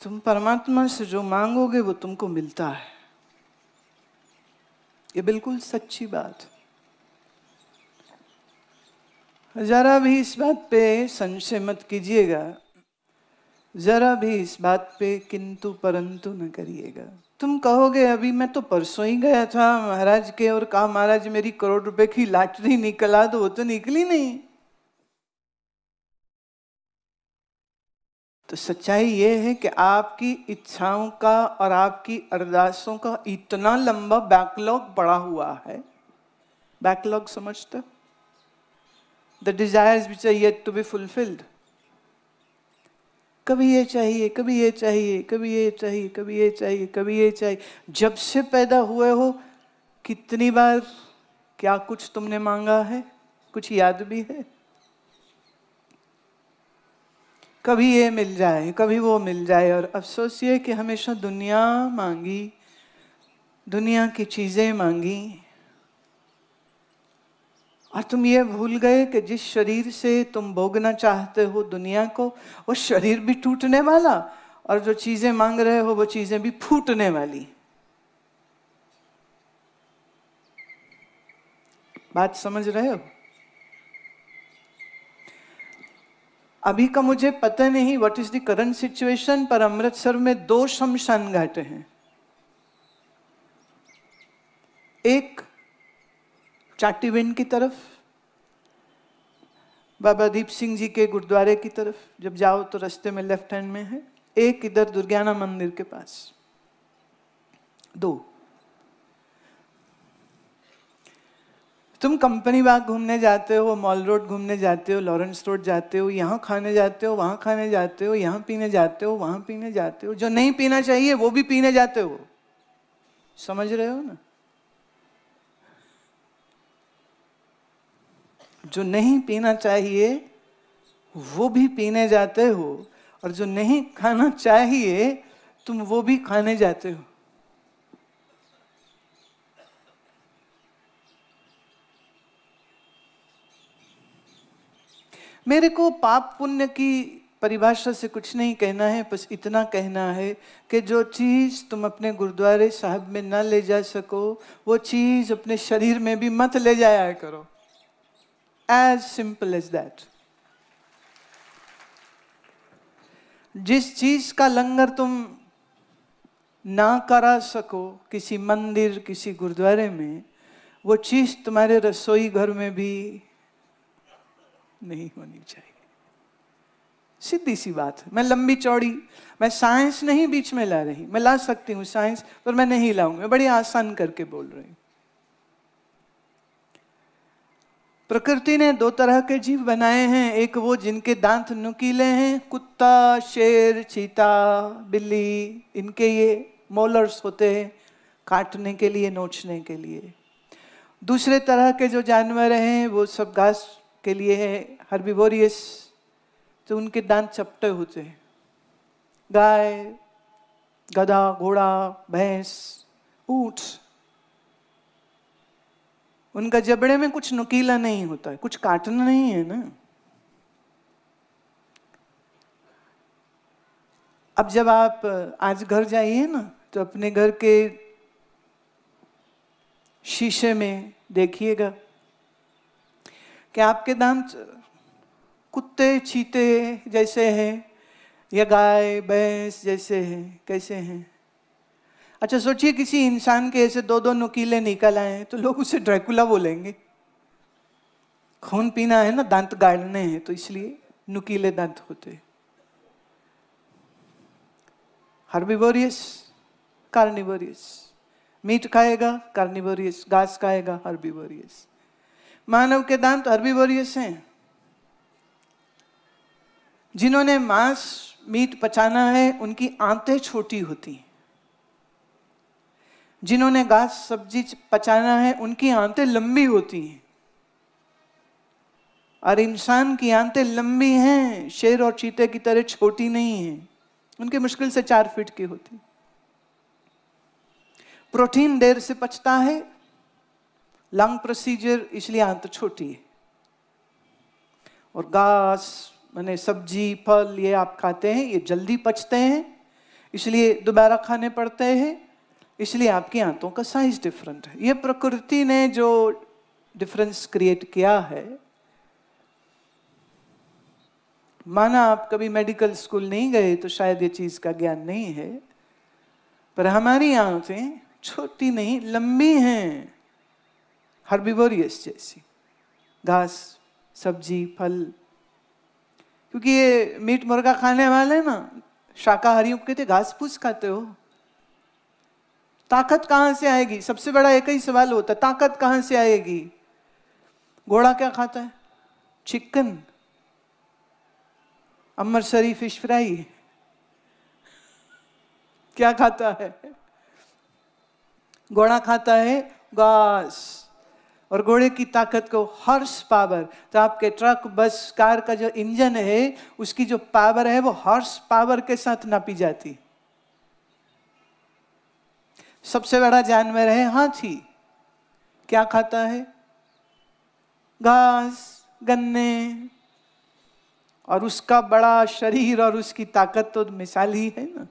तुम परमात्मा से जो मांगोगे वो तुमको मिलता है। ये बिल्कुल सच्ची बात। जरा भी इस बात पे संशय मत कीजिएगा, जरा भी इस बात पे किंतु परंतु न करिएगा। तुम कहोगे अभी मैं तो परसों ही गया था महाराज के और कहा महाराज मेरी करोड़ रुपए की लॉटरी निकला, तो वो तो निकली नहीं। तो सच्चाई ये है कि आपकी इच्छाओं का और आपकी अरदासों का इतना लंबा बैकलॉग पड़ा हुआ है। बैकलॉग समझते? The desires which are yet to be fulfilled. कभी ये चाहिए, कभी ये चाहिए, कभी ये चाहिए, कभी ये चाहिए, कभी ये चाहिए। जब से पैदा हुए हो कितनी बार क्या कुछ तुमने मांगा है, कुछ याद भी है? कभी ये मिल जाए, कभी वो मिल जाए, और अफसोस ये कि हमेशा दुनिया मांगी, दुनिया की चीजें मांगी, और तुम ये भूल गए कि जिस शरीर से तुम भोगना चाहते हो दुनिया को, वो शरीर भी टूटने वाला, और जो चीजें मांग रहे हो वो चीजें भी फूटने वाली। बात समझ रहे हो? अभी का मुझे पता नहीं what is the current situation, पर अमृतसर में 2 शमशान घाट हैं। एक चाटीविंड की तरफ, बाबा दीप सिंह जी के गुरुद्वारे की तरफ, जब जाओ तो रास्ते में लेफ्ट हैंड में है। एक इधर दुर्गाना मंदिर के पास। 2। तुम कंपनी बाग घूमने जाते हो, मॉल रोड घूमने जाते हो, लॉरेंस रोड जाते हो, यहाँ खाने जाते हो, वहां खाने जाते हो, यहाँ पीने जाते हो, वहां पीने जाते हो, जो नहीं पीना चाहिए वो भी पीने जाते हो। समझ रहे हो ना? जो नहीं पीना चाहिए वो भी पीने जाते हो, और जो नहीं खाना चाहिए तुम वो भी खाने जाते हो। मेरे को पाप पुण्य की परिभाषा से कुछ नहीं कहना है, बस इतना कहना है कि जो चीज तुम अपने गुरुद्वारे साहब में न ले जा सको वो चीज अपने शरीर में भी मत ले जाया करो। As simple as that. जिस चीज का लंगर तुम ना करा सको किसी मंदिर, किसी गुरुद्वारे में, वो चीज तुम्हारे रसोई घर में भी नहीं होनी चाहिए। सीधी सी बात है। मैं लंबी चौड़ी, मैं साइंस नहीं बीच में ला रही, मैं ला सकती हूँ साइंस, पर मैं नहीं लाऊंगी, मैं बड़ी आसान करके बोल रही हूँ। प्रकृति ने 2 तरह के जीव बनाए हैं, एक वो जिनके दांत नुकीले हैं, कुत्ता, शेर, चीता, बिल्ली, इनके ये मोलर्स होते हैं काटने के लिए, नोचने के लिए। दूसरे तरह के जो जानवर हैं वो सब घास के लिए है, हर्बिवोरियस, तो उनके दांत चपटे होते हैं। गाय, गधा, घोड़ा, भैंस, ऊंट, उनका जबड़े में कुछ नुकीला नहीं होता है, कुछ काटना नहीं है ना। अब जब आप आज घर जाइए ना तो अपने घर के शीशे में देखिएगा कि आपके दांत कुत्ते, चीते जैसे हैं या गाय, भैंस जैसे हैं, कैसे हैं? अच्छा सोचिए किसी इंसान के ऐसे 2-2 नुकीले निकल आए हैं तो लोग उसे ड्रैकुला बोलेंगे। खून पीना है ना, दांत गाड़ने हैं, तो इसलिए नुकीले दांत होते। हर्बिवोरियस, कार्निवोरियस, मीट खाएगा कार्निवोरियस, घास खाएगा हर्बिवोरियस। मानव के दांत हर्बिवोरियस हैं। जिन्होंने मांस, मीट पचाना है उनकी आंतें छोटी होती हैं। जिन्होंने घास, सब्जी पचाना है उनकी आंतें लंबी होती हैं। और इंसान की आंतें लंबी हैं, शेर और चीते की तरह छोटी नहीं हैं। उनकी मुश्किल से 4 फीट की होती। प्रोटीन देर से पचता है, लंग प्रोसीजर, इसलिए आंत छोटी है। और घास माने सब्जी, फल ये आप खाते हैं, ये जल्दी पचते हैं, इसलिए दोबारा खाने पड़ते हैं, इसलिए आपकी आंतों का साइज डिफरेंट है। ये प्रकृति ने जो डिफरेंस क्रिएट किया है। माना आप कभी मेडिकल स्कूल नहीं गए तो शायद ये चीज का ज्ञान नहीं है, पर हमारी आंतें छोटी नहीं लंबी हैं, हर्बिवोरियस जैसी, घास सब्जी फल। क्योंकि ये मीट मुर्गा खाने वाले ना शाकाहारियों को कहते घास फूस खाते हो, ताकत कहां से आएगी? सबसे बड़ा एक ही सवाल होता है, ताकत कहां से आएगी? घोड़ा क्या खाता है? Chicken, Amritsari fish fry. क्या खाता है? घोड़ा खाता है घास। और घोड़े की ताकत को हॉर्स पावर, तो आपके ट्रक बस कार का जो इंजन है उसकी जो पावर है वो हॉर्स पावर के साथ नापी जाती। सबसे बड़ा जानवर है हाथी, क्या खाता है? घास, गन्ने। और उसका बड़ा शरीर और उसकी ताकत तो मिसाल ही है ना।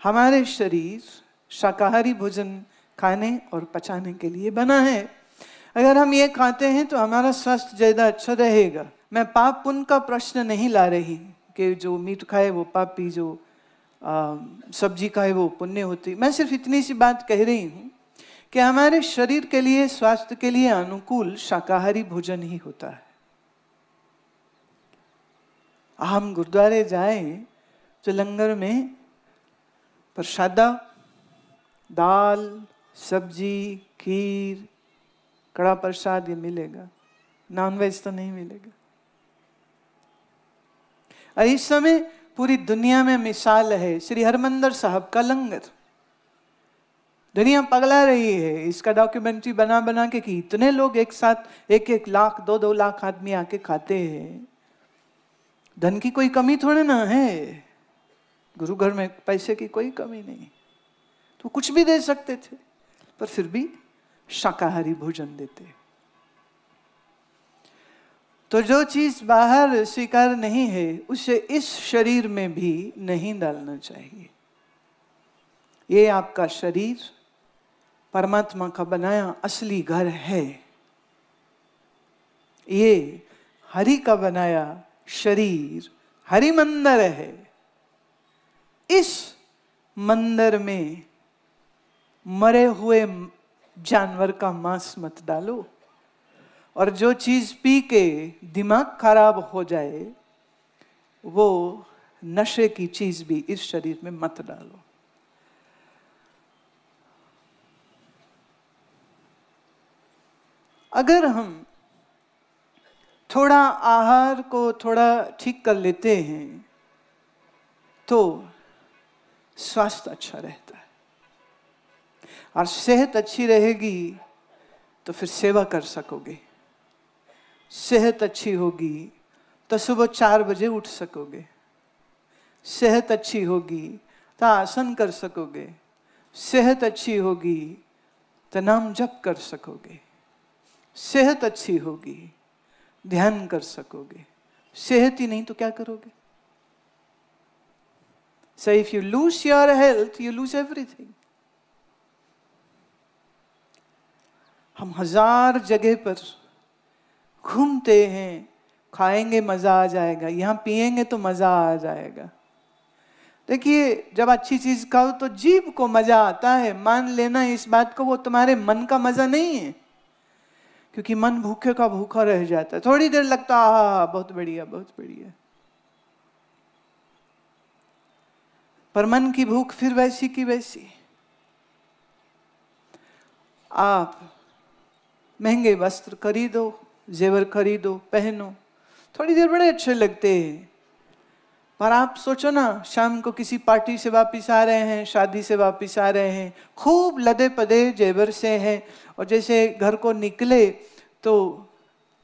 हमारे शरीर शाकाहारी भोजन खाने और पचाने के लिए बना है। अगर हम ये खाते हैं तो हमारा स्वास्थ्य ज्यादा अच्छा रहेगा। मैं पाप पुण्य का प्रश्न नहीं ला रही कि जो मीट खाए वो पापी, जो सब्जी खाए वो पुण्य होती। मैं सिर्फ इतनी सी बात कह रही हूँ कि हमारे शरीर के लिए, स्वास्थ्य के लिए अनुकूल शाकाहारी भोजन ही होता है। हम गुरुद्वारे जाएं तो लंगर में प्रसादा, दाल, सब्जी, खीर, कड़ा प्रसाद ये मिलेगा, नॉनवेज तो नहीं मिलेगा। और इस समय पूरी दुनिया में मिसाल है श्री हरमंदिर साहब का लंगर। दुनिया पगला रही है इसका डॉक्यूमेंट्री बना बना के कि इतने लोग एक साथ 1-1 लाख 2-2 लाख आदमी आके खाते हैं। धन की कोई कमी थोड़े ना है, गुरु घर में पैसे की कोई कमी नहीं, तो कुछ भी दे सकते थे, पर फिर भी शाकाहारी भोजन देते। तो जो चीज बाहर स्वीकार नहीं है उसे इस शरीर में भी नहीं डालना चाहिए। ये आपका शरीर परमात्मा का बनाया असली घर है। ये हरि का बनाया शरीर हरि मंदिर है। इस मंदिर में मरे हुए जानवर का मांस मत डालो, और जो चीज पी के दिमाग खराब हो जाए वो नशे की चीज भी इस शरीर में मत डालो। अगर हम थोड़ा आहार को थोड़ा ठीक कर लेते हैं तो स्वास्थ्य अच्छा रहता है, और सेहत अच्छी रहेगी तो फिर सेवा कर सकोगे। सेहत अच्छी होगी तो सुबह 4 बजे उठ सकोगे। सेहत अच्छी होगी तो आसन कर सकोगे। सेहत अच्छी होगी तो नाम जप कर सकोगे। सेहत अच्छी होगी ध्यान कर सकोगे। सेहत ही नहीं तो क्या करोगे? So if you lose your health, you lose everything. हम 1000 जगह पर घूमते हैं, खाएंगे मजा आ जाएगा, यहाँ पिएंगे तो मजा आ जाएगा। देखिए, जब अच्छी चीज खाओ तो जीभ को मजा आता है। मान लेना इस बात को, वो तुम्हारे मन का मजा नहीं है, क्योंकि मन भूखे का भूखा रह जाता है। थोड़ी देर लगता है हाँ बहुत बढ़िया बहुत बढ़िया, पर मन की भूख फिर वैसी की वैसी। आप महंगे वस्त्र खरीदो, जेवर खरीदो, पहनो, थोड़ी देर बड़े अच्छे लगते हैं, पर आप सोचो ना, शाम को किसी पार्टी से वापस आ रहे हैं, शादी से वापस आ रहे हैं, खूब लदे पदे जेवर से हैं, और जैसे घर को निकले तो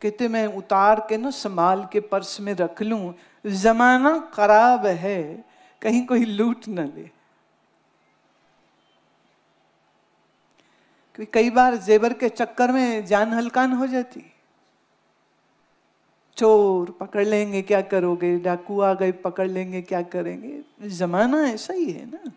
कहते मैं उतार के ना संभाल के पर्स में रख लूं, जमाना खराब है, कहीं कोई लूट न ले। क्योंकि कई बार जेवर के चक्कर में जान हल्कान हो जाती। चोर पकड़ लेंगे क्या करोगे, डाकू आ गए पकड़ लेंगे क्या करेंगे, जमाना ऐसा ही है ना।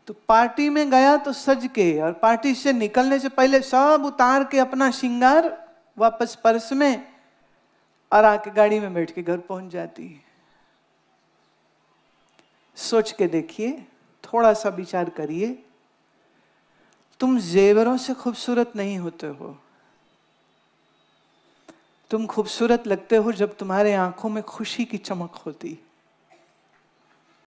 तो पार्टी में गया तो सज के, और पार्टी से निकलने से पहले सब उतार के अपना श्रृंगार वापस पर्स में, और आके गाड़ी में बैठ के घर पहुंच जाती है। सोच के देखिए, थोड़ा सा विचार करिए, तुम जेवरों से खूबसूरत नहीं होते हो। तुम खूबसूरत लगते हो जब तुम्हारे आंखों में खुशी की चमक होती।